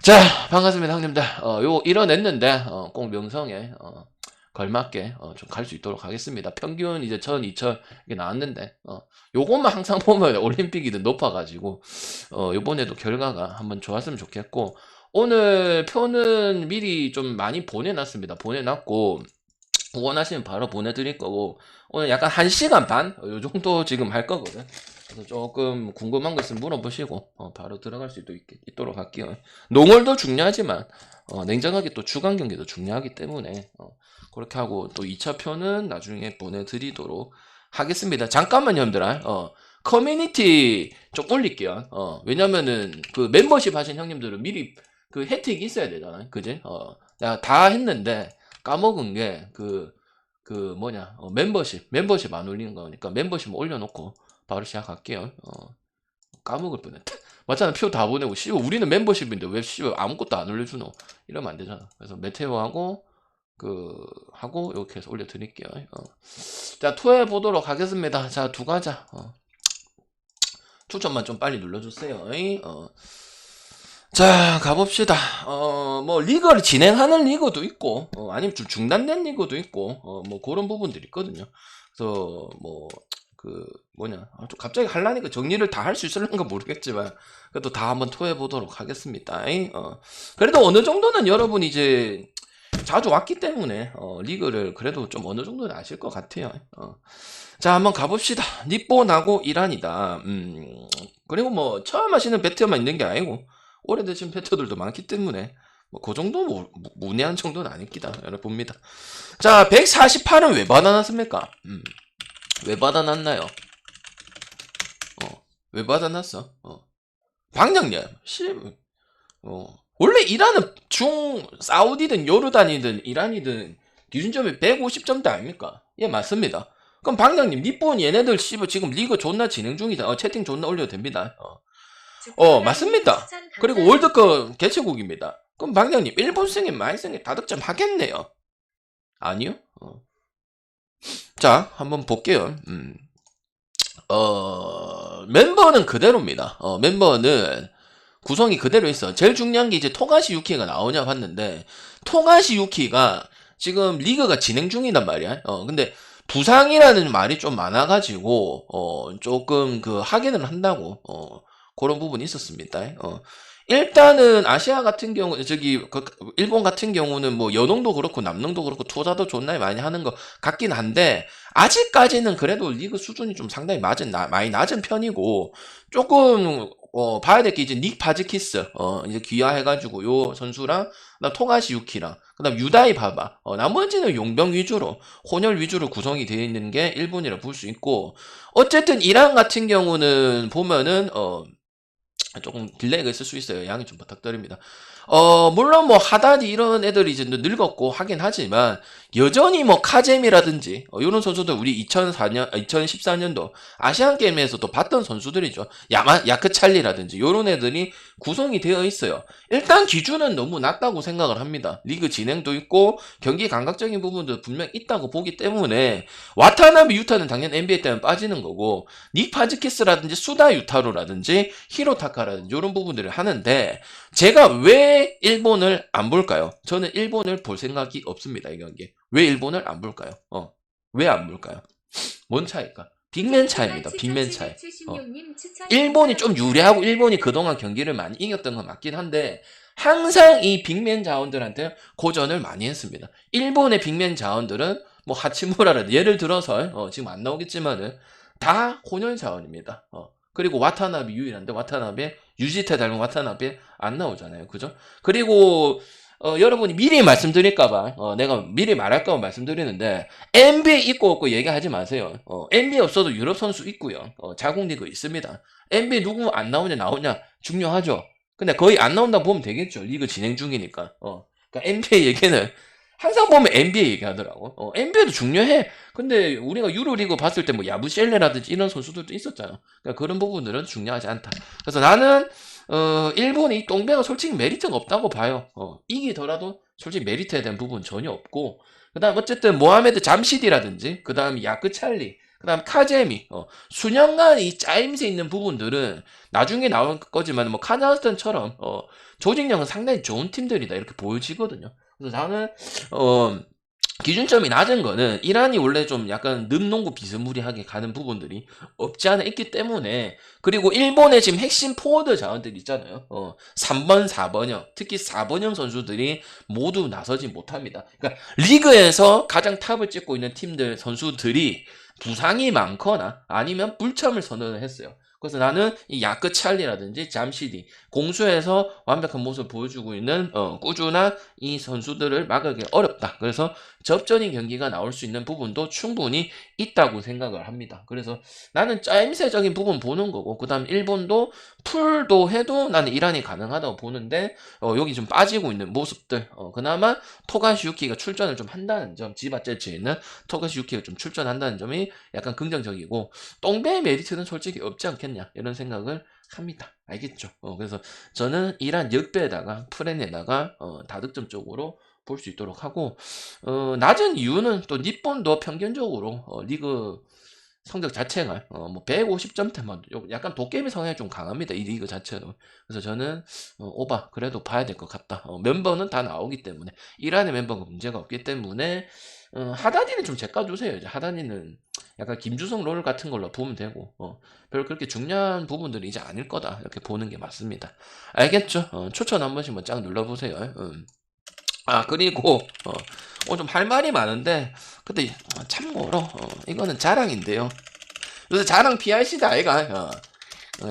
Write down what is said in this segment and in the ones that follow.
자, 반갑습니다, 형님들. 요거 이뤄냈는데, 꼭 명성에, 걸맞게, 좀 갈 수 있도록 하겠습니다. 평균 이제 1000, 2000, 이게 나왔는데, 요것만 항상 보면 올림픽이든 높아가지고, 요번에도 결과가 한번 좋았으면 좋겠고, 오늘 표는 미리 좀 많이 보내놨습니다. 보내놨고, 원하시면 바로 보내드릴 거고, 오늘 약간 1시간 반? 요 정도 지금 할 거거든. 그래서 조금 궁금한 거 있으면 물어보시고, 바로 들어갈 수 있도록 할게요. 농월도 중요하지만, 냉정하게 또 주간 경기도 중요하기 때문에, 그렇게 하고, 또 2차 표는 나중에 보내드리도록 하겠습니다. 잠깐만요, 형님들아. 커뮤니티 좀 올릴게요. 왜냐면은, 그 멤버십 하신 형님들은 미리 그 혜택이 있어야 되잖아요. 그지? 내가 다 했는데, 까먹은 게, 멤버십 안 올리는 거니까 멤버십 올려놓고 바로 시작할게요. 까먹을 뻔했다. 맞잖아. 표 다 보내고, 씨발, 우리는 멤버십인데 왜 씨발 아무것도 안 올려주노? 이러면 안 되잖아. 그래서 메테오하고, 하고, 이렇게 해서 올려드릴게요. 자, 투에 보도록 하겠습니다. 자, 두 가자. 추천만 좀 빨리 눌러주세요. 자, 가봅시다. 뭐, 리그를 진행하는 리그도 있고, 아니면 좀 중단된 리그도 있고, 뭐, 그런 부분들이 있거든요. 그래서, 뭐, 좀 갑자기 하려니까 정리를 다 할 수 있을런가 모르겠지만, 그래도 다 한번 토해보도록 하겠습니다. 그래도 어느 정도는 여러분이 이제, 자주 왔기 때문에, 리그를 그래도 좀 어느 정도는 아실 것 같아요. 자, 한번 가봅시다. 니뽀나고 이란이다. 그리고 뭐, 처음 하시는 배트만 있는 게 아니고, 오래되신 패터들도 많기 때문에 뭐 그 정도 문외한 정도는 아닙니다. 여러분 봅니다. 자, 148은 왜 받아놨습니까? 왜 받아놨나요? 왜 받아놨어? 방장님, 원래 이란은 사우디든 요르단이든 이란이든 기준점이 150점대 아닙니까? 예, 맞습니다. 그럼 방장님, 니폰 얘네들 지금 리그 존나 진행 중이다. 채팅 존나 올려도 됩니다. 맞습니다. 그리고 월드컵 개최국입니다. 그럼 방장님, 일본 승에 많이 승에 다득점 하겠네요. 아니요? 자, 한번 볼게요. 멤버는 그대로입니다. 멤버는 구성이 그대로 있어. 제일 중요한 게 이제 토가시 유키가 나오냐 봤는데, 토가시 유키가 지금 리그가 진행 중이란 말이야. 근데 부상이라는 말이 좀 많아가지고, 조금 확인을 한다고, 그런 부분이 있었습니다. 일단은 아시아 같은 경우, 일본 같은 경우는 뭐 여농도 그렇고 남농도 그렇고 투자도 존나 많이 하는 것 같긴 한데, 아직까지는 그래도 리그 수준이 좀 상당히 많이 낮은 편이고, 조금, 봐야 될 게 이제 닉 파즈키스, 이제 귀화해가지고 요 선수랑, 그다음 토가시 유키랑, 그다음 유다이 바바, 나머지는 용병 위주로, 혼혈 위주로 구성이 되어 있는 게 일본이라 볼 수 있고, 어쨌든 이란 같은 경우는 보면은, 조금 딜레이가 있을 수 있어요. 양해 좀 부탁드립니다. 물론 뭐 하다디 이런 애들이 이제 늙었고 하긴 하지만 여전히 뭐 카잼이라든지 이런 선수들 우리 2014년도 아시안 게임에서도 봤던 선수들이죠. 야크찰리라든지 이런 애들이 구성이 되어 있어요. 일단 기준은 너무 낮다고 생각을 합니다. 리그 진행도 있고 경기 감각적인 부분도 분명 있다고 보기 때문에 와타나베 유타는 당연 NBA 때문에 빠지는 거고 닉 파즈키스라든지 수다 유타로라든지 히로타카라든지 이런 부분들을 하는데 제가 왜 일본을 안 볼까요? 저는 일본을 볼 생각이 없습니다. 이 경기. 왜 일본을 안 볼까요? 왜 안 볼까요? 뭔 차이일까? 빅맨 차이입니다. 빅맨 차이. 일본이 좀 유리하고 일본이 그동안 경기를 많이 이겼던 건 맞긴 한데 항상 이 빅맨 자원들한테 고전을 많이 했습니다. 일본의 빅맨 자원들은 뭐 하치무라라든지 예를 들어서 지금 안 나오겠지만은 다 혼혈 자원입니다. 그리고 와타나베 유일한데 와타나베 유지태 닮은 와타나베 안 나오잖아요. 그죠? 그리고 여러분이 미리 말씀드릴까봐 내가 미리 말할까봐 말씀드리는데 NBA 있고 없고 얘기하지 마세요. NBA 없어도 유럽 선수 있고요. 자국 리그 있습니다. NBA 누구 안 나오냐 중요하죠. 근데 거의 안 나온다 보면 되겠죠. 리그 진행 중이니까. 그러니까 NBA 얘기는 항상 보면 NBA 얘기하더라고. NBA도 중요해. 근데 우리가 유로리그 봤을 때 뭐 야부셸레라든지 이런 선수들도 있었잖아. 그러니까 그런 부분들은 중요하지 않다. 그래서 나는 일본이 똥배가 솔직히 메리트가 없다고 봐요. 이기더라도 솔직히 메리트에 대한 부분 전혀 없고, 그 다음 어쨌든 모하메드 잠시디라든지, 그 다음 야크찰리, 그다음 카제미, 수년간 이 짜임새 있는 부분들은 나중에 나올 거지만 뭐 카자흐스탄처럼 조직력은 상당히 좋은 팀들이다 이렇게 보여지거든요. 그래서 나는 기준점이 낮은 거는 이란이 원래 좀 약간 늠농구 비스무리하게 가는 부분들이 없지 않아 있기 때문에, 그리고 일본의 지금 핵심 포워드 자원들 있잖아요. 3번, 4번형, 특히 4번형 선수들이 모두 나서지 못합니다. 그러니까 리그에서 가장 탑을 찍고 있는 팀들 선수들이 부상이 많거나 아니면 불참을 선언을 했어요. 그래서 나는 이 야크 찰리라든지 잠시디 공수에서 완벽한 모습을 보여주고 있는 꾸준한 이 선수들을 막기 어렵다. 그래서 접전인 경기가 나올 수 있는 부분도 충분히 있다고 생각을 합니다. 그래서 나는 짜임새적인 부분 보는 거고, 그 다음 일본도 풀도 해도 나는 이란이 가능하다고 보는데 여기 좀 빠지고 있는 모습들, 그나마 토가시 유키가 출전을 좀 한다는 점, 지바제치에 있는 토가시 유키가 좀 출전한다는 점이 약간 긍정적이고, 똥배의 메리트는 솔직히 없지 않겠냐 이런 생각을 합니다. 알겠죠? 그래서 저는 이란 역배에다가 프렌에다가 다득점 쪽으로 볼 수 있도록 하고, 낮은 이유는 또 니폰도 평균적으로 리그 성적 자체가 뭐 150점대만 약간 도깨비 성향이 좀 강합니다. 이 리그 자체로. 그래서 저는 오바 그래도 봐야 될 것 같다. 멤버는 다 나오기 때문에, 이란의 멤버가 문제가 없기 때문에 하다니는 좀 제껴주세요. 이제 하다니는 약간 김주성 롤 같은 걸로 보면 되고, 별로 그렇게 중요한 부분들이 이제 아닐 거다 이렇게 보는 게 맞습니다. 알겠죠? 추천 한 번씩 쫙 눌러보세요. 그리고 좀 할 말이 많은데, 근데 참고로 이거는 자랑인데요. 그래서 자랑 PRC다 아이가.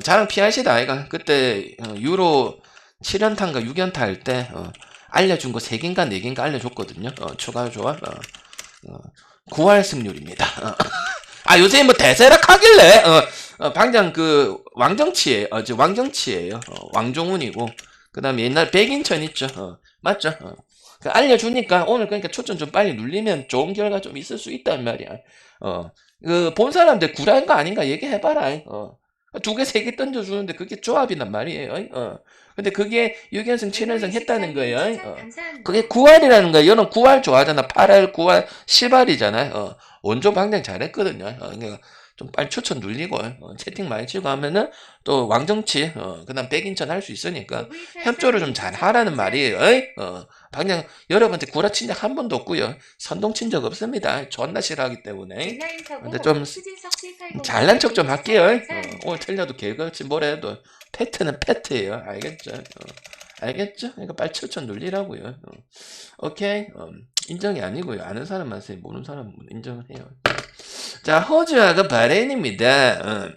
자랑 PRC다 아이가. 그때 유로 7연타인가 6연타 할 때 알려준 거 3개인가 4개인가 알려줬거든요. 추가 조합 9할 승률입니다. 요새 뭐 대세락 하길래 방장 그 왕정치에 왕정치예요. 왕종훈이고, 그 다음에 옛날 백인천 있죠. 맞죠? 알려주니까 오늘 그러니까 초점 좀 빨리 눌리면 좋은 결과 좀 있을 수 있단 말이야. 본 사람들 구라인 거 아닌가 얘기해봐라. 2개, 3개 던져주는데 그게 조합이란 말이에요. 근데 그게 6연승, 7연승 했다는 거예요. 그게 9할이라는 거예요. 여는 9할 좋아하잖아. 8할, 9할, 10할이잖아요. 원조 방장 잘했거든요. 그러니까 좀 빨리 추천 눌리고 채팅 많이 치고 하면은 또 왕정치 그 다음 백인천 할 수 있으니까 협조를 좀 잘 하라는 말이에요. 방장 여러분한테 구라친 적 한 번도 없고요. 선동친 적 없습니다. 존나 싫어하기 때문에. 근데 좀 잘난 척 좀 할게요. 오늘 틀려도 개같이 뭐라 해도 팩트는 팩트예요. 알겠죠? 알겠죠? 그러니까 빨리 추천 눌리라고요. 오케이? 인정이 아니고요. 아는 사람만 써요. 모르는 사람은 인정을 해요. 자, 호주하고 바레인입니다.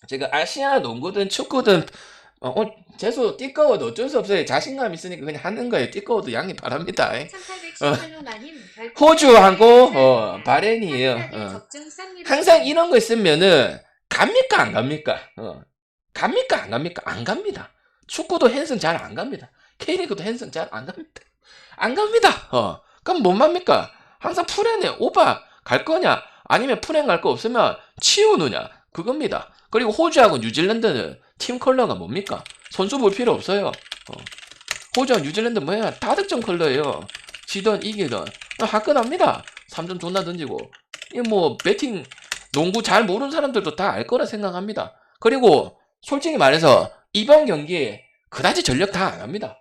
제가 아시아 농구든 축구든 재수 띠꺼워도 어쩔 수 없어요. 자신감 있으니까 그냥 하는 거예요. 띠꺼워도 양해 바랍니다. 호주하고 바레인이에요. 항상 이런 거 있으면은 갑니까 안 갑니까? 갑니까 안 갑니까? 안 갑니다. 축구도 헨슨 잘 안 갑니다. K리그도 헨슨 잘 안 갑니다. 안 갑니다. 그럼 뭔 맙니까? 항상 프렌에 오바 갈 거냐? 아니면 프렌 갈 거 없으면 치우느냐? 그겁니다. 그리고 호주하고 뉴질랜드는 팀 컬러가 뭡니까? 선수 볼 필요 없어요. 호주하고 뉴질랜드 뭐야? 다득점 컬러예요. 지든 이기든 화끈합니다. 3점 존나 던지고. 이 뭐 배팅 농구 잘 모르는 사람들도 다 알 거라 생각합니다. 그리고 솔직히 말해서 이번 경기에 그다지 전력 다 안 합니다.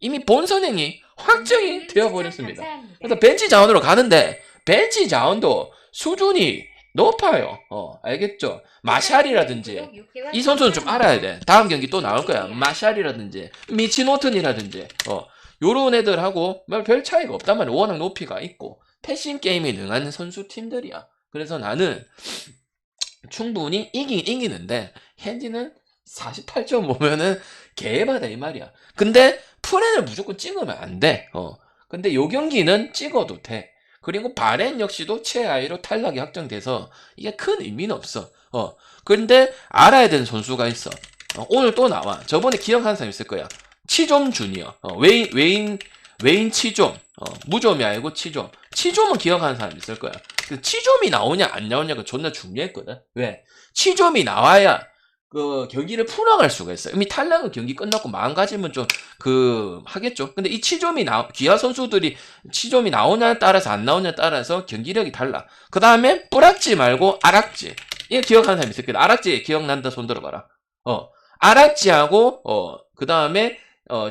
이미 본선행이 확정이 되어버렸습니다. 그래서 벤치 자원으로 가는데 벤치 자원도 수준이 높아요. 알겠죠? 마샬이라든지 이 선수는 좀 알아야 돼. 다음 경기 또 나올 거야. 마샬이라든지 미치노튼이라든지 요런 애들하고 별 차이가 없단 말이야. 워낙 높이가 있고 패싱 게임에 능한 선수 팀들이야. 그래서 나는 충분히 이기는데 현지는 48점 보면은 개바다 이 말이야. 근데 프렌을 무조건 찍으면 안 돼. 근데 요 경기는 찍어도 돼. 그리고 바렌 역시도 최하위로 탈락이 확정돼서 이게 큰 의미는 없어. 근데 알아야 되는 선수가 있어. 오늘 또 나와. 저번에 기억하는 사람 있을 거야. 치좀 주니어. 웨인 치좀. 무좀이 아니고 치좀. 치좀은 기억하는 사람 있을 거야. 치좀이 나오냐 안 나오냐가 존나 중요했거든. 왜? 치좀이 나와야 그 경기를 풀어갈 수가 있어요. 이미 탈락은 경기 끝났고 마음가짐은 좀 하겠죠. 근데 이 치점이 기아 선수들이 치점이 나오냐에 따라서 안 나오냐에 따라서 경기력이 달라. 그 다음에 뿌락지 말고 아락지. 이거 기억하는 사람이 있을 거야. 아락지 기억난다 손 들어봐라. 아락지하고 그 다음에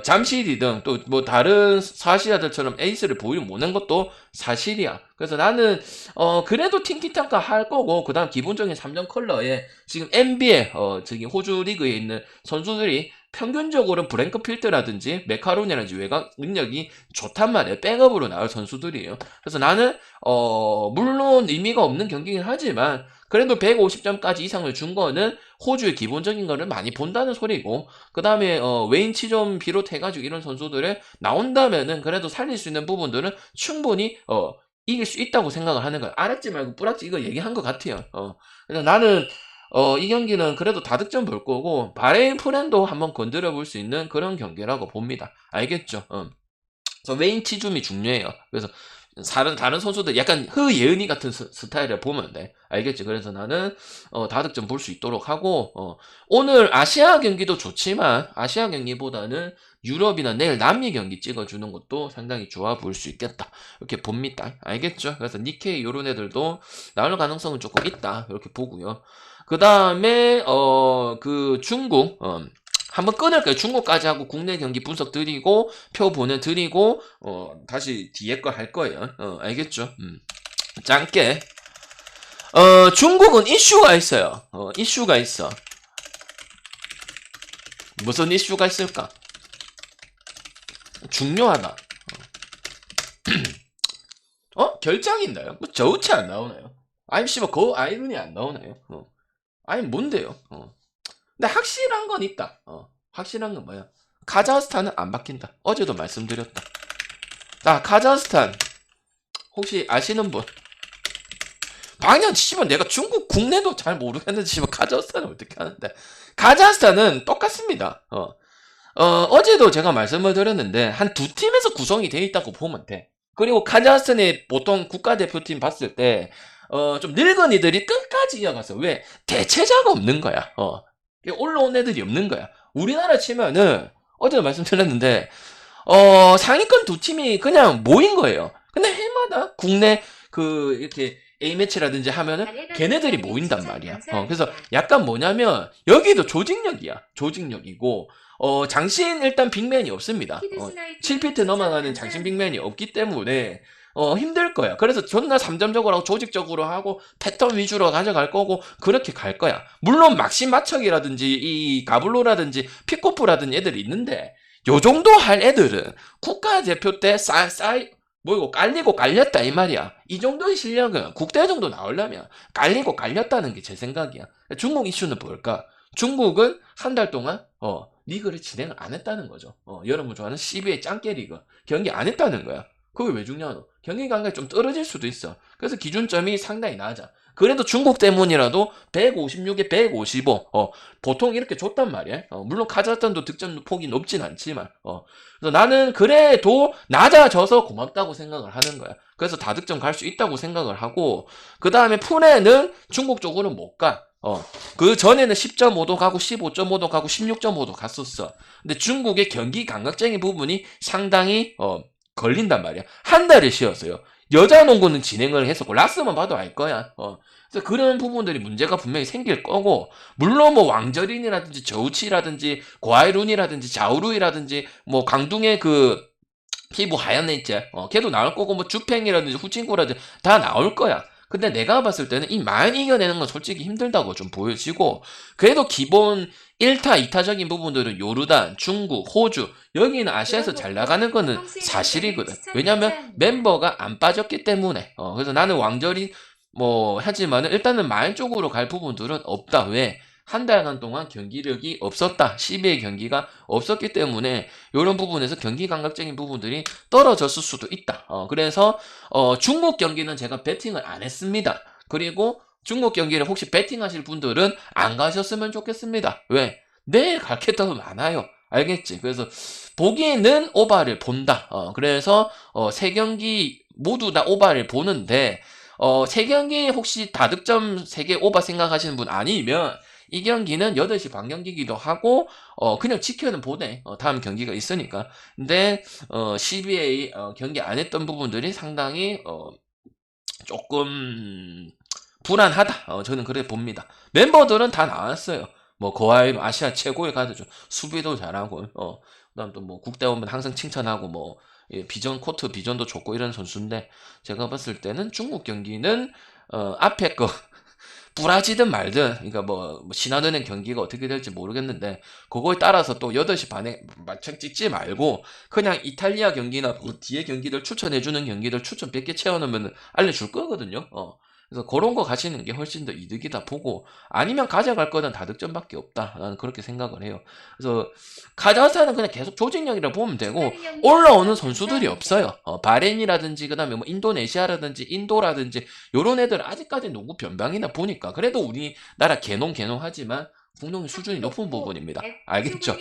잠실이 등 또 뭐 다른 사시아들처럼 에이스를 보이지 못한 것도 사실이야. 그래서 나는 그래도 팅키타카 할 거고 그 다음 기본적인 3점 컬러에 지금 NBA 저기 호주 리그에 있는 선수들이 평균적으로 브랭크 필드라든지 메카론이라든지 외곽 능력이 좋단 말이에요. 백업으로 나올 선수들이에요. 그래서 나는 물론 의미가 없는 경기긴 하지만 그래도 150점까지 이상을 준 거는 호주의 기본적인 거를 많이 본다는 소리고 그 다음에 웨인 치좀 비롯해가지고 이런 선수들을 나온다면은 그래도 살릴 수 있는 부분들은 충분히 이길 수 있다고 생각을 하는 거야. 아락지 말고 뿌락지 이거 얘기한 것 같아요. 그래서 나는 이 경기는 그래도 다득점 볼 거고 바레인 프렌도 한번 건드려 볼 수 있는 그런 경기라고 봅니다. 알겠죠? 그래서 웨인 치줌이 중요해요. 그래서 다른 선수들 약간 흐예은이 같은 스타일을 보면 돼. 알겠지? 그래서 나는 다득점 볼 수 있도록 하고 오늘 아시아 경기도 좋지만 아시아 경기보다는 유럽이나 내일 남미 경기 찍어주는 것도 상당히 좋아 보일 수 있겠다. 이렇게 봅니다. 알겠죠? 그래서 니케이 요런 애들도 나올 가능성은 조금 있다. 이렇게 보고요. 그 다음에 그 중국 한번 끊을까요? 중국까지 하고 국내 경기 분석 드리고 표 보내드리고 다시 뒤에 거 할 거예요. 알겠죠? 짧게 중국은 이슈가 있어요. 이슈가 있어. 무슨 이슈가 있을까? 중요하다. 결장인가요? 뭐 저우치 안 나오나요? 아니 씨발 그 아이론이 안 나오나요? 아니 뭔데요? 근데 확실한 건 있다. 확실한 건 뭐야? 카자흐스탄은 안 바뀐다. 어제도 말씀드렸다. 자, 카자흐스탄 혹시 아시는 분? 방연 씨발 내가 중국 국내도 잘 모르겠는데 씨발 카자흐스탄은 어떻게 하는데? 카자흐스탄은 똑같습니다. 어제도 제가 말씀을 드렸는데 한 두 팀에서 구성이 되어 있다고 보면 돼. 그리고 카자흐스탄의 보통 국가대표팀 봤을 때 좀 늙은이들이 끝까지 이어갔어. 왜? 대체자가 없는 거야. 올라온 애들이 없는 거야. 우리나라 치면은 어제도 말씀드렸는데 상위권 두 팀이 그냥 모인 거예요. 근데 해마다 국내 이렇게 A매치라든지 하면은 걔네들이 모인단 말이야. 그래서 약간 뭐냐면 여기도 조직력이야. 조직력이고 장신 일단 빅맨이 없습니다. 7피트 넘어가는 장신 빅맨이 없기 때문에 힘들 거야. 그래서 존나 3점적으로 하고 조직적으로 하고 패턴 위주로 가져갈 거고 그렇게 갈 거야. 물론 막신 마척이라든지 이 가블로라든지 피코프라든지 애들이 있는데 요 정도 할 애들은 국가대표 때 이거 깔리고 깔렸다 이 말이야. 이 정도의 실력은 국대 정도 나오려면 깔리고 깔렸다는 게 제 생각이야. 중국 이슈는 뭘까? 중국은 한 달 동안 리그를 진행을 안 했다는 거죠. 여러분 좋아하는 CBA 짱깨 리그 경기 안 했다는 거야. 그게 왜 중요하노? 경기 감각이 좀 떨어질 수도 있어. 그래서 기준점이 상당히 낮아. 그래도 중국 때문이라도 156에 155 보통 이렇게 줬단 말이야. 물론 카자흐스탄도 득점 폭이 높진 않지만 그래서 나는 그래도 낮아져서 고맙다고 생각을 하는 거야. 그래서 다득점 갈 수 있다고 생각을 하고 그 다음에 푸네는 중국 쪽으로 못 가. 그 전에는 10.5도 가고 15.5도 가고 16.5도 갔었어. 근데 중국의 경기 감각적인 부분이 상당히 걸린단 말이야. 한 달을 쉬었어요. 여자 농구는 진행을 했었고 라스만 봐도 알 거야. 그래서 그런 부분들이 문제가 분명히 생길 거고 물론 뭐 왕저린이라든지 저우치라든지 고아이룬이라든지 자우루이라든지 뭐 강둥의 그 피부 하얀 애 있지. 걔도 나올 거고 뭐 주팽이라든지 후친구라든지 다 나올 거야. 근데 내가 봤을 때는 이 만 이겨내는 건 솔직히 힘들다고 좀 보여지고 그래도 기본 1타, 2타적인 부분들은 요르단, 중국, 호주 여기는 아시아에서 잘 나가는 거는 사실이거든. 왜냐면 멤버가 안 빠졌기 때문에 그래서 나는 왕절이 뭐 하지만은 일단은 만 쪽으로 갈 부분들은 없다. 왜? 한 달간 동안 경기력이 없었다. 12의 경기가 없었기 때문에 이런 부분에서 경기 감각적인 부분들이 떨어졌을 수도 있다. 그래서 중국 경기는 제가 배팅을 안 했습니다. 그리고 중국 경기를 혹시 배팅하실 분들은 안 가셨으면 좋겠습니다. 왜? 내일 갈 게 더 많아요. 알겠지? 그래서 보기에는 오바를 본다. 그래서 세 경기 모두 다 오바를 보는데 세 경기 혹시 다득점 3개 오바 생각하시는 분 아니면 이 경기는 8시 반 경기기도 하고 그냥 지켜는 보내. 다음 경기가 있으니까. 근데 CBA 경기 안 했던 부분들이 상당히 조금 불안하다. 저는 그렇게 봅니다. 멤버들은 다 나왔어요. 뭐 거의 아시아 최고의 가드죠. 수비도 잘하고, 그다음 또 뭐 국대 오면 항상 칭찬하고 뭐 비전 코트 비전도 좋고 이런 선수인데 제가 봤을 때는 중국 경기는 앞에 거 부라지든 말든 그러니까 뭐 신한은행 경기가 어떻게 될지 모르겠는데 그거에 따라서 또 8시 반에 맞춰 찍지 말고 그냥 이탈리아 경기나 뭐 뒤에 경기들 추천해주는 경기들 추천 100개 채워놓으면 알려줄 거거든요. 그래서 그런 거 가시는 게 훨씬 더 이득이다 보고 아니면 가져갈 거는 다득점밖에 없다. 나는 그렇게 생각을 해요. 그래서 카자흐스탄은 그냥 계속 조직력이라 보면 되고 올라오는 선수들이 없어요. 바레인이라든지 그다음에 뭐 인도네시아라든지 인도라든지 요런 애들 아직까지 농구 변방이나 보니까 그래도 우리나라 개농하지만 공룡의 수준이 높은 부분입니다. 알겠죠?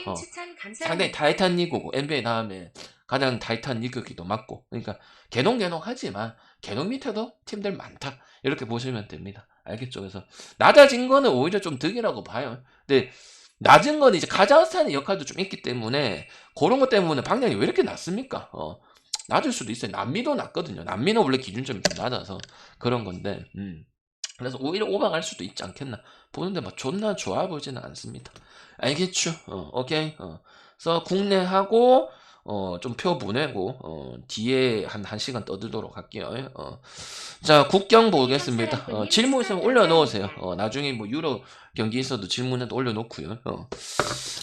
상당히 타이탄 리그고 NBA 다음에 가장 타이탄 리그기도 맞고 그러니까 개농하지만 개농 밑에도 팀들 많다. 이렇게 보시면 됩니다. 알겠죠? 그래서 낮아진 거는 오히려 좀 득이라고 봐요. 근데 낮은 건 이제 카자흐스탄의 역할도 좀 있기 때문에 그런 것 때문에 방향이 왜 이렇게 낮습니까? 낮을 수도 있어요. 남미도 낮거든요. 남미는 원래 기준점이 좀 낮아서 그런 건데 그래서 오히려 오버갈 수도 있지 않겠나 보는데 막 존나 좋아 보이지는 않습니다. 알겠죠? 오케이. 그래서 국내하고 좀 표 보내고 뒤에 한 1시간 떠들도록 할게요. 자, 국경 보겠습니다. 질문 있으면 올려놓으세요. 나중에 뭐 유로 경기 있어도 질문에도 올려놓고요.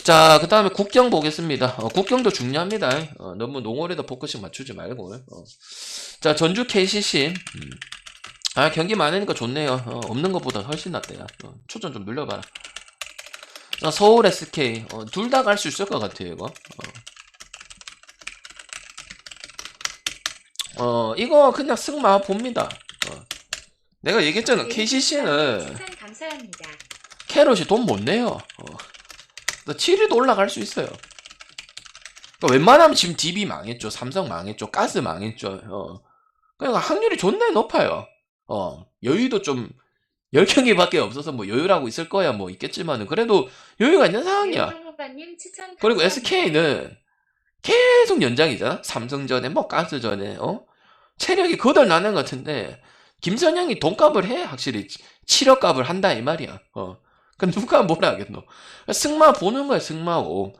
자, 그 다음에 국경 보겠습니다. 국경도 중요합니다. 너무 농어에다 포커싱 맞추지 말고. 자, 전주 KCC. 경기 많으니까 좋네요. 없는 것보다 훨씬 낫대요. 초점 좀 늘려봐라. 자, 서울 SK. 둘 다 갈 수 있을 것 같아요, 이거. 이거 그냥 승마 봅니다. 내가 얘기했잖아. KCC는 캐롯이 돈 못 내요. 7위도 올라갈 수 있어요. 그러니까 웬만하면 지금 DB 망했죠. 삼성 망했죠. 가스 망했죠. 그러니까 확률이 존나 높아요. 여유도 좀 10경기밖에 없어서 뭐 여유라고 있을 거야 뭐 있겠지만은 그래도 여유가 있는 상황이야. 그리고 SK는 계속 연장이잖아. 삼성전에 뭐 가스전에 체력이 거덜 나는 것 같은데 김선영이 돈값을 해. 확실히 7억 값을 한다 이 말이야. 그럼 누가 뭐라 하겠노. 승마 보는 거야 승마고.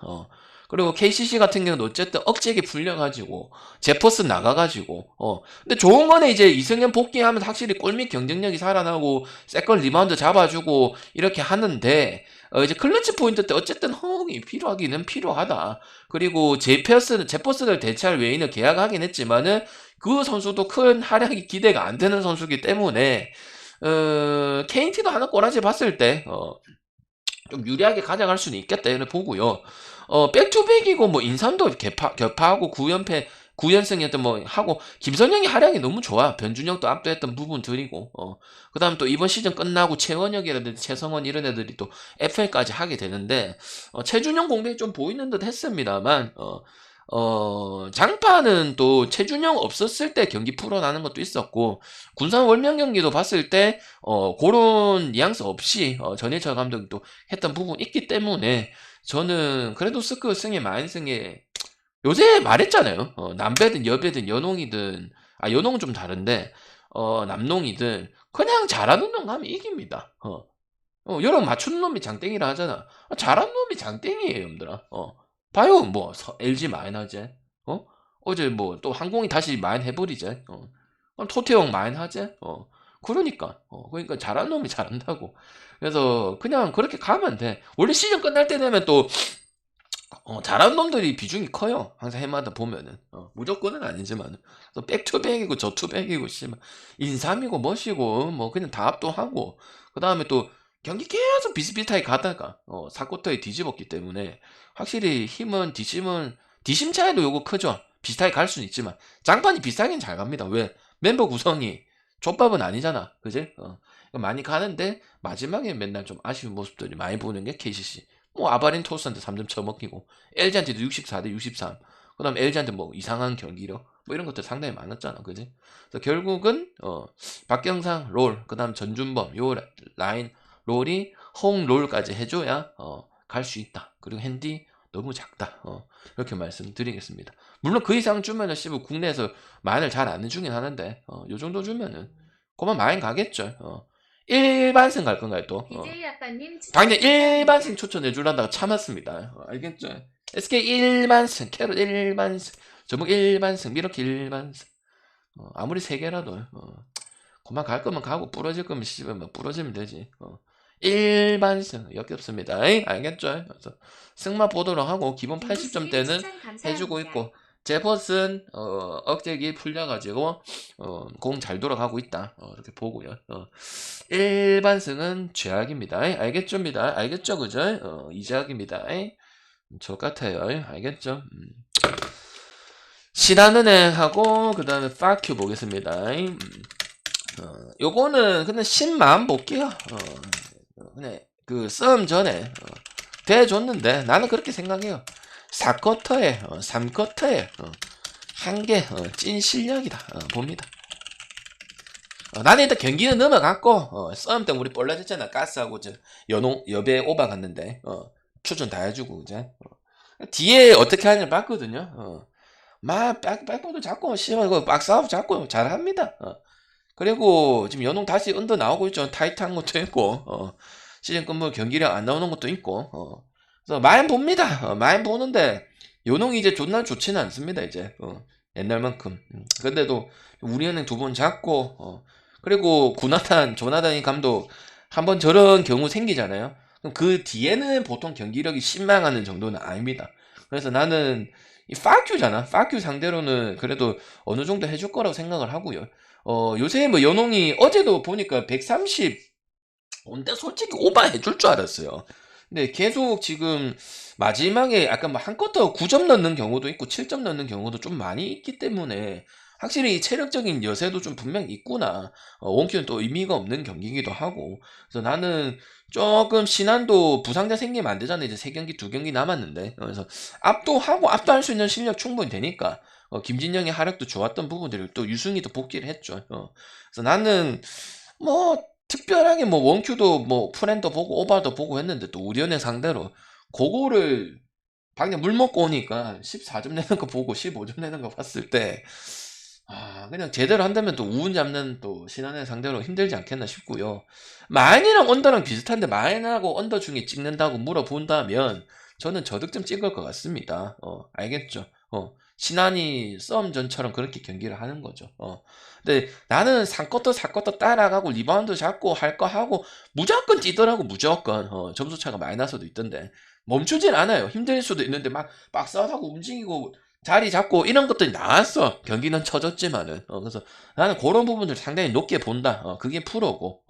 그리고 KCC 같은 경우는 어쨌든 억제기 풀려가지고 제퍼스 나가가지고 근데 좋은 거는 이제 이승현 복귀하면 확실히 골밑 경쟁력이 살아나고 세컨 리바운드 잡아주고 이렇게 하는데 이제 클러치 포인트 때 어쨌든 허웅이 필요하기는 필요하다. 그리고 제퍼스를 대체할 외인을 계약하긴 했지만은 그 선수도 큰 활약이 기대가 안 되는 선수기 때문에 KT도 하나 꼬라지 봤을 때 좀 유리하게 가져갈 수는 있겠다 이렇게 보고요. 백투백이고 뭐 인삼도 격파하고 9연승이었던 뭐 하고 김선영이 활약이 너무 좋아. 변준영도 압도했던 부분들이고 그다음 또 이번 시즌 끝나고 최원혁이라든지 최성원 이런 애들이 또 FA까지 하게 되는데 최준영 공백이 좀 보이는 듯 했습니다만 장파는 또 최준영 없었을 때 경기 풀어나는 것도 있었고 군산 월명 경기도 봤을 때 그런 뉘앙스 없이 전해철 감독이 또 했던 부분이 있기 때문에 저는 그래도 스크 승에 마인승에 요새 말했잖아요. 남배든 여배든 연홍이든 연홍은 좀 다른데 남농이든 그냥 잘하는 놈 가면 이깁니다. 여러분 맞추는 놈이 장땡이라 하잖아. 잘하는 놈이 장땡이에요, 여러분들아. 봐요, 뭐 LG 마인하지. 어제 뭐 또 항공이 다시 마인 해버리지. 토태형 마인 하지. 그러니까 잘하는 놈이 잘한다고. 그래서 그냥 그렇게 가면 돼. 원래 시즌 끝날 때 되면 또 잘하는 놈들이 비중이 커요. 항상 해마다 보면은 무조건은 아니지만 또 백투백이고 저투백이고 씨발 인삼이고 멋이고 뭐 그냥 다 압도하고 그 다음에 또 경기 계속 비슷비슷하게 가다가 4쿼터에 뒤집었기 때문에 확실히 힘은 디심 차이도 요거 크죠. 비슷하게 갈 수는 있지만 장판이 비슷하긴 잘 갑니다. 왜? 멤버 구성이 족밥은 아니잖아. 그지? 많이 가는데 마지막에 맨날 좀 아쉬운 모습들이 많이 보는 게 KCC. 뭐 아바린 토스한테 3점 쳐먹히고 LG한테도 64대 63. 그 다음에 LG한테 뭐 이상한 경기력 뭐 이런 것들 상당히 많았잖아. 그지? 그래서 결국은 박경상 롤, 그 다음 전준범 요 라인 롤이 홈롤까지 해줘야 갈 수 있다. 그리고 핸디 너무 작다. 이렇게 말씀드리겠습니다. 물론 그 이상 주면은 국내에서 마인을 잘 안 해주긴 하는데 요 정도 주면은 그만 마인 가겠죠. 일반승 갈 건가요 또? DJ 아빠님 당연히 일반승 추천해 주려다가 참았습니다. 알겠죠? SK 일반승, 캐럿 일반승, 저목 일반승, 미러키 일반승. 아무리 3개라도 그만 갈 거면 가고 부러질 거면 뭐 부러지면 되지. 일반승 역겹습니다. 알겠죠? 그래서 승마 보도록 하고 기본 80점대는 해주고 있고 제퍼슨 억제기 풀려가지고 공 잘 돌아가고 있다. 이렇게 보고요. 일반승은 죄악입니다. 알겠죠입니다. 알겠죠, 그죠? 이제악입니다. 저 같아요. 알겠죠? 신한은행하고 그 다음에 파큐 보겠습니다. 요거는 그냥 10만 볼게요. 그냥 그 싸움 전에 대줬는데 나는 그렇게 생각해요. 4쿼터에 3쿼터에 한개 찐 실력이다 봅니다. 나는 일단 경기는 넘어갔고 싸움 때문에 우리 볼라졌잖아. 가스하고 저 여배 오바 갔는데 추천 다 해주고 이제 뒤에 어떻게 하냐를 봤거든요. 막 백보드 잡고 씨발 이거 박스아웃 잡고 잘합니다. 그리고 지금 연홍 다시 언더 나오고 있죠. 타이트한 것도 있고 시즌 끝물 경기력 안 나오는 것도 있고 그래서 많이 봅니다. 많이 보는데 연홍이 이제 존나 좋지는 않습니다. 이제 옛날만큼. 근데도 우리은행 2번 잡고 그리고 조나단이 감독 한번 저런 경우 생기잖아요. 그럼 그 뒤에는 보통 경기력이 신망하는 정도는 아닙니다. 그래서 나는 이 파큐잖아. 파큐 상대로는 그래도 어느 정도 해줄 거라고 생각을 하고요. 요새 뭐 연홍이 어제도 보니까 130 온데 솔직히 오버해줄 줄 알았어요. 근데 계속 지금 마지막에 약간 뭐 한 쿼터 9점 넣는 경우도 있고 7점 넣는 경우도 좀 많이 있기 때문에 확실히 체력적인 여세도 좀 분명 있구나. 원큐는 또 의미가 없는 경기이기도 하고. 그래서 나는 조금 신한도 부상자 생기면 안 되잖아. 이제 3경기, 2경기 남았는데. 그래서 압도하고 압도할 수 있는 실력 충분히 되니까. 김진영의 하력도 좋았던 부분들을 또 유승희도 복귀를 했죠. 그래서 나는 뭐 특별하게 뭐 원큐도 뭐 프렌도 보고 오바도 보고 했는데 또 우리은행 상대로 그거를 방금 물 먹고 오니까 14점 내는 거 보고 15점 내는 거 봤을 때 그냥 제대로 한다면 또 우운 잡는 또 신한은행 상대로 힘들지 않겠나 싶고요. 마인이랑 언더랑 비슷한데 마인하고 언더 중에 찍는다고 물어본다면 저는 저득점 찍을 것 같습니다. 알겠죠? 신한이 썸전처럼 그렇게 경기를 하는 거죠. 근데 나는 3쿼터 4쿼터 따라가고 리바운드 잡고 할 거 하고 무조건 뛰더라고. 무조건 점수 차가 많이 나서도 있던데 멈추진 않아요. 힘들 수도 있는데 막 박스아웃하고 움직이고 자리 잡고 이런 것들이 나왔어. 경기는 쳐졌지만은 그래서 나는 그런 부분들 상당히 높게 본다. 그게 프로고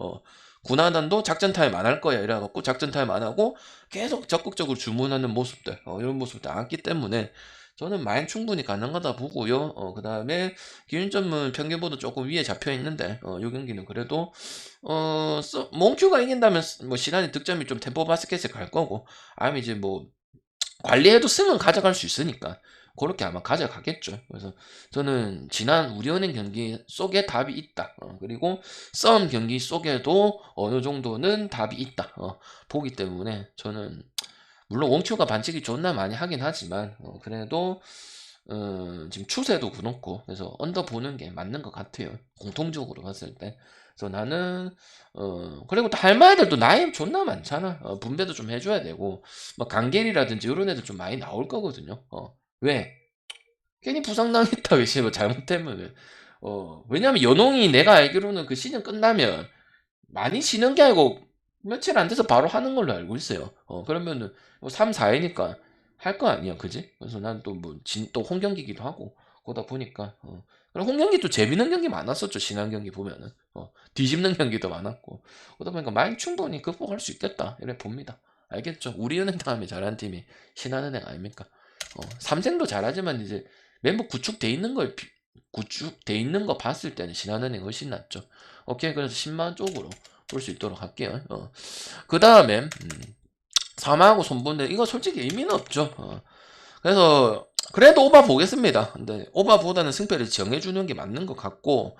구나단도 작전 타임 안 할 거야 이래갖고 작전 타임 안 하고 계속 적극적으로 주문하는 모습들 이런 모습들 나왔기 때문에 저는 마인 충분히 가능하다 보고요. 그 다음에 기준점은 평균보다 조금 위에 잡혀 있는데 이 경기는 그래도 몽큐가 이긴다면 뭐 시간이 득점이 좀 템포 바스켓에 갈 거고 아니면 이제 뭐 관리해도 승은 가져갈 수 있으니까 그렇게 아마 가져가겠죠. 그래서 저는 지난 우리은행 경기 속에 답이 있다. 그리고 썸 경기 속에도 어느 정도는 답이 있다. 보기 때문에 저는 물론 원큐가 반칙이 존나 많이 하긴 하지만 그래도 지금 추세도 그렇고 그래서 언더 보는 게 맞는 것 같아요. 공통적으로 봤을 때. 그래서 나는 그리고 또 할 말들도 나이 존나 많잖아. 분배도 좀 해줘야 되고 뭐 강계리라든지 이런 애들 좀 많이 나올 거거든요. 왜? 괜히 부상당했다 왜 뭐 잘못되면은 왜냐면 연홍이 내가 알기로는 그 시즌 끝나면 많이 쉬는 게 아니고 며칠 안 돼서 바로 하는 걸로 알고 있어요. 그러면은 뭐 3, 4회니까 할 거 아니야, 그지? 그래서 난 또 뭐 또 홈경기기도 하고 그러다 보니까 그리고 홈경기도 재밌는 경기 많았었죠. 지난 경기 보면은 뒤집는 경기도 많았고 그러다 보니까 많이 충분히 극복할 수 있겠다 이래 봅니다. 알겠죠? 우리은행 다음에 잘한 팀이 신한은행 아닙니까? 삼생도 잘하지만 이제 멤버 구축돼 있는 거 봤을 때는 신한은행 훨씬 낫죠. 오케이, 그래서 10만 쪽으로 볼 수 있도록 할게요. 그 다음에 사마하고 손본데 이거 솔직히 의미는 없죠. 그래서 그래도 오바 보겠습니다. 근데 오바보다는 승패를 정해주는 게 맞는 것 같고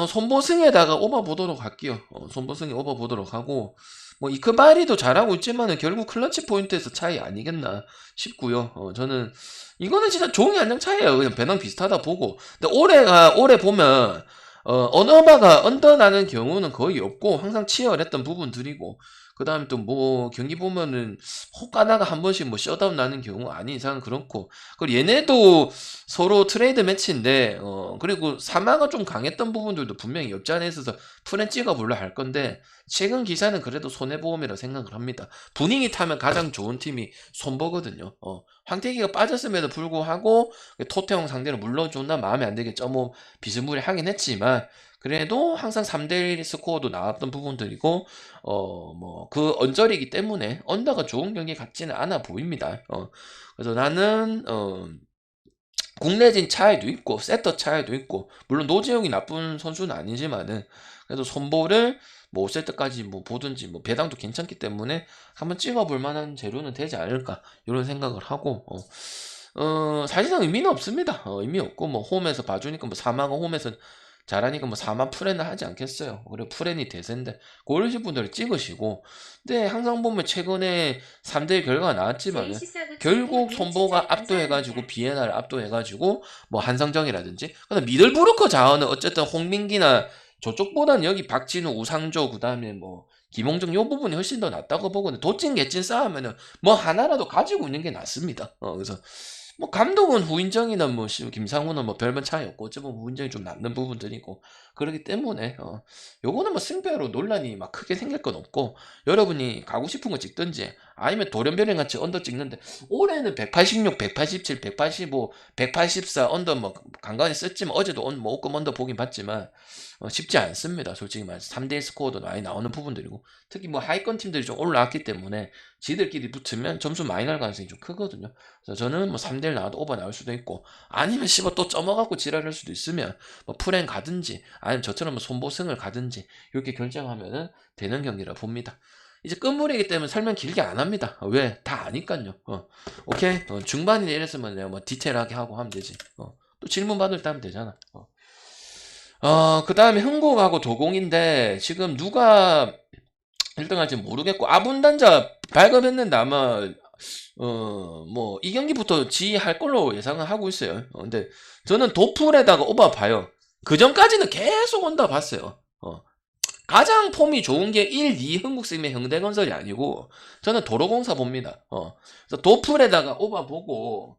손보승에다가 오바 보도록 할게요. 손보승에 오바 보도록 하고 뭐 이크바리도 잘하고 있지만은 결국 클러치 포인트에서 차이 아니겠나 싶고요. 저는 이거는 진짜 종이 한 장 차이예요. 그냥 배낭 비슷하다 보고. 근데 올해 보면 언어바가 언더 나는 경우는 거의 없고 항상 치열했던 부분들이고, 그 다음에 또 뭐 경기 보면은 혹 가다가 한 번씩 뭐 셧다운 나는 경우 아닌 이상은 그렇고, 그리고 얘네도 서로 트레이드 매치인데 그리고 사마가 좀 강했던 부분들도 분명히 없지 않아 있어서 프렌 찍어볼라 할 건데, 최근 기사는 그래도 손해보험이라 생각을 합니다. 분위기 타면 가장 좋은 팀이 손보거든요. 황태기가 빠졌음에도 불구하고 토태형 상대로 물론 존나 마음에 안 들게 점오 비스무리하긴 했지만 그래도 항상 3대1 스코어도 나왔던 부분들이고, 뭐 그 언저리이기 때문에 언더가 좋은 경기 같지는 않아 보입니다. 그래서 나는 국내진 차이도 있고 세터 차이도 있고, 물론 노재용이 나쁜 선수는 아니지만은 그래도 손보를 뭐 5세트까지 뭐 보든지 뭐 배당도 괜찮기 때문에 한번 찍어볼 만한 재료는 되지 않을까 이런 생각을 하고, 사실상 의미는 없습니다. 의미 없고 뭐 홈에서 봐주니까 뭐 사마가 홈에서 잘하니까 뭐 4만 프렌을 하지 않겠어요. 그리고 프렌이 대세인데 고르신 분들을 찍으시고, 근데 항상 보면 최근에 3대1 결과가 나왔지만 결국 손보가 압도해가지고 비에나를 압도해가지고 뭐 한상정이라든지, 근데 미들브루커 자원은 어쨌든 홍민기나 저쪽보다는 여기 박진우, 우상조, 그 다음에 뭐 김홍정 요 부분이 훨씬 더 낫다고 보거든요. 도찐 개찐 싸우면은 뭐 하나라도 가지고 있는 게 낫습니다. 그래서 뭐 감독은 후인정이나 뭐 김상훈은 뭐 별반 차이 없고 어쩌면 후인정이 좀 남는 부분들이고 그렇기 때문에 요거는 뭐 승패로 논란이 막 크게 생길 건 없고, 여러분이 가고 싶은 거 찍든지 아니면 돌연변이 같이 언더 찍는데 올해는 186, 187, 185, 184 언더 뭐 간간히 썼지만 어제도 뭐 오금 언더 보긴 봤지만 쉽지 않습니다. 솔직히 말해서 3대1 스코어도 많이 나오는 부분들이고, 특히 뭐 하위권 팀들이 좀 올라왔기 때문에 지들끼리 붙으면 점수 많이 날 가능성이 좀 크거든요. 그래서 저는 뭐 3대1 나와도 오버 나올 수도 있고, 아니면 씹어 또 쪄먹갖고 지랄할 수도 있으면 뭐 프렌 가든지 아니면 저처럼 뭐 손보승을 가든지 이렇게 결정하면은 되는 경기라 봅니다. 이제 끝물이기 때문에 설명 길게 안 합니다. 왜? 다 아니까요. 오케이? 중반이나 이랬으면 내가 뭐 디테일하게 하고 하면 되지. 또 질문 받을 때 하면 되잖아. 그 다음에 흥국하고 도공인데 지금 누가 1등 할지 모르겠고, 아분단자 발급했는데 아마 뭐 이 경기부터 지할 걸로 예상을 하고 있어요. 근데 저는 도풀에다가 오바 봐요. 그 전까지는 계속 온다 봤어요. 가장 폼이 좋은 게 1, 2 흥국생명 현대건설이 아니고 저는 도로공사 봅니다. 그래서 도풀에다가 오바 보고,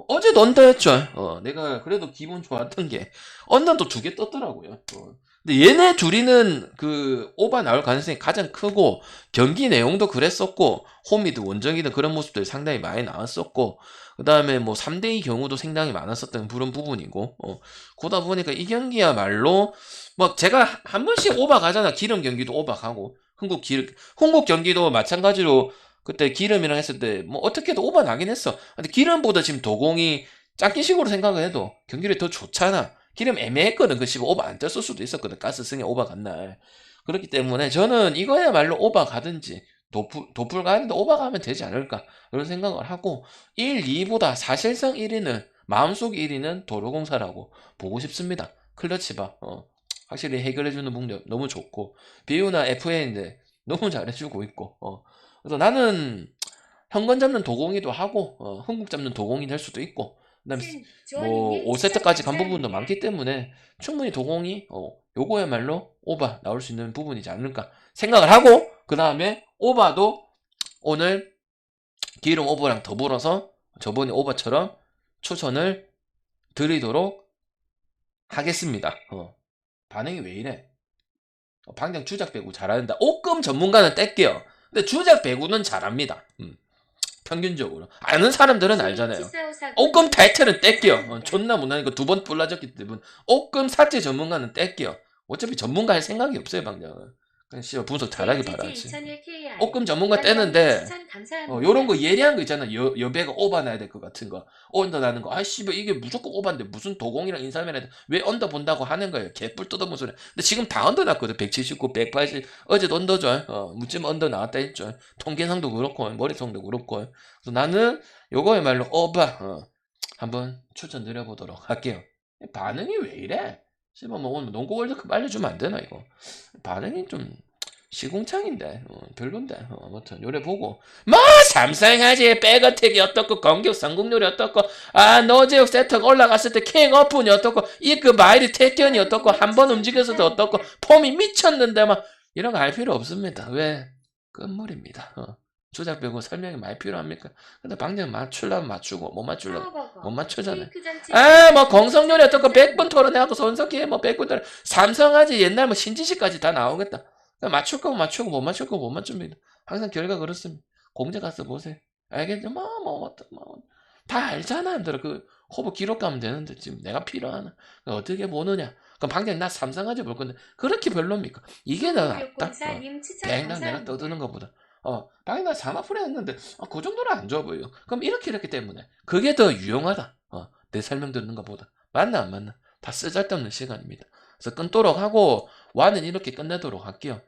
어제도 언더였죠. 내가 그래도 기분 좋았던 게 언더도 2개 떴더라고요. 근데 얘네 둘이는 그 오바 나올 가능성이 가장 크고, 경기 내용도 그랬었고 홈이든 원정이든 그런 모습들이 상당히 많이 나왔었고, 그 다음에 뭐 3대2 경우도 상당히 많았었던 그런 부분이고, 그러다 보니까 이 경기야말로 뭐 제가 한 번씩 오바 가잖아. 기름 경기도 오바 가고 흥국 경기도 마찬가지로 그때 기름이랑 했을 때 뭐 어떻게든 오바 나긴 했어. 근데 기름보다 지금 도공이 짝기식으로 생각을 해도 경기를 더 좋잖아. 기름 애매했거든. 그 씨발 오바 안 떴을 수도 있었거든. 가스승에 오바 간 날. 그렇기 때문에 저는 이거야말로 오바 가든지 도풀 가는데 오바 가면 되지 않을까 그런 생각을 하고, 1, 2보다 사실상 1위는 마음속 1위는 도로공사라고 보고 싶습니다. 클러치바 확실히 해결해주는 능력 너무 좋고, 비유나 FA인데 너무 잘해주고 있고, 그래서 나는 현건 잡는 도공이도 하고 흥국 잡는 도공이 될 수도 있고, 그다음에 뭐 5세트까지 간 부분도 많기 때문에 충분히 도공이 요거야말로 오바 나올 수 있는 부분이지 않을까 생각을 하고, 그 다음에 오바도 오늘 기름 오버랑 더불어서 저번에 오버처럼 추천을 드리도록 하겠습니다. 반응이 왜 이래? 방장 주작 배구 잘하는다. 옷금 전문가는 뗄게요. 근데 주작 배구는 잘합니다. 평균적으로 아는 사람들은 알잖아요. 옷금 타이틀은 뗄게요. 존나 못하니까 2번 불라졌기 때문에 옷금 삭제 전문가는 뗄게요. 어차피 전문가 할 생각이 없어요, 방장은. 그냥 씨발 분석 잘하길 바라지. 옷금 전문가 떼는데 요런 거 예리한 거 있잖아. 여배가 오바 나야 될 것 같은 거, 언더 나는 거. 아 씨발 이게 무조건 오바인데 무슨 도공이랑 인삼이랑 왜 언더 본다고 하는 거예요. 개뿔 뜯어본 소리. 근데 지금 다 언더 났거든. 179, 180. 어제도 언더죠. 무쯤 언더 나왔다 했죠. 통계상도 그렇고 머리통도 그렇고. 그래서 나는 요거야말로 오바 한번 추천드려보도록 할게요. 반응이 왜 이래? 씨발 뭐 오늘 농구 월드컵 알려주면 안 되나 이거? 반응이 좀 시궁창인데 별론데 아무튼 요래 보고 뭐 삼성하지 백어택이 어떻고 공격 성공률이 어떻고 노제육 세트가 올라갔을 때 킹오픈이 어떻고 이 그 마일이 택견이 어떻고 한 번 움직여서도 어떻고 폼이 미쳤는데 막 이런 거 알 필요 없습니다. 왜? 끝물입니다. 주작 빼고 설명이 많이 필요합니까? 근데 방금 맞추려면 맞추고 못 맞추려면 못 맞추잖아요. 뭐 공성률이 어떻고 100번 토론해갖고 손석희 뭐 100번 토론 삼성하지 옛날 뭐 신지식까지 다 나오겠다. 맞출 거면 맞추고 못 맞출 거면 못 맞춥니다. 항상 결과 그렇습니다. 공제 가서 보세요. 알겠죠? 다 알잖아. 그 호브 기록 가면 되는데 지금 내가 필요하나? 어떻게 보느냐? 그럼 방금 나 삼성하지 볼 건데 그렇게 별로입니까? 이게 더 낫다. 백날 내가 떠드는 것보다. 방금 나 사마프레 했는데 그 정도는 안 좋아 보여. 그럼 이렇게 때문에 그게 더 유용하다. 내 설명 듣는 것보다. 맞나 안 맞나? 다 쓰잘데없는 시간입니다. 그래서 끊도록 하고 와는 이렇게 끝내도록 할게요.